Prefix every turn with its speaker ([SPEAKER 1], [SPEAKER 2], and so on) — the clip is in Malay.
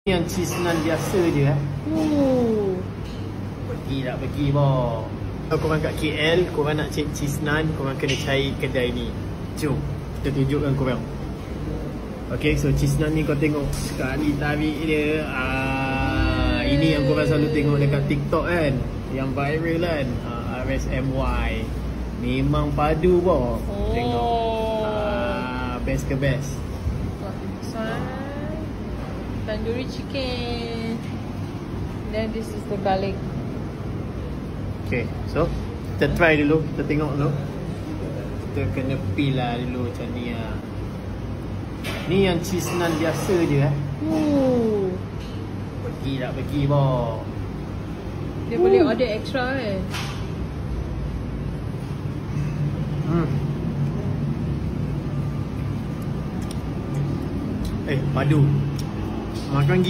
[SPEAKER 1] Yang cheese naan biasa je Pergi tak pergi boh. Kalau korang kat KL, korang nak cek cheese naan, korang kena cari kedai ni. Jom, kita tunjukkan korang. Okay, so cheese naan ni kau tengok sekali tarik dia. Ini yang korang selalu tengok dekat TikTok kan, yang viral kan. RSMY memang padu boh. Tengok best ke best.
[SPEAKER 2] Tandoori chicken. Then this is the garlic.
[SPEAKER 1] Okay, so kita try dulu, kita tengok dulu. Kita kena peel lah dulu macam ni lah. Ni yang cheese naan biasa je Pergi tak pergi boh.
[SPEAKER 2] Dia boleh order extra kan.
[SPEAKER 1] Padu. Makan gila.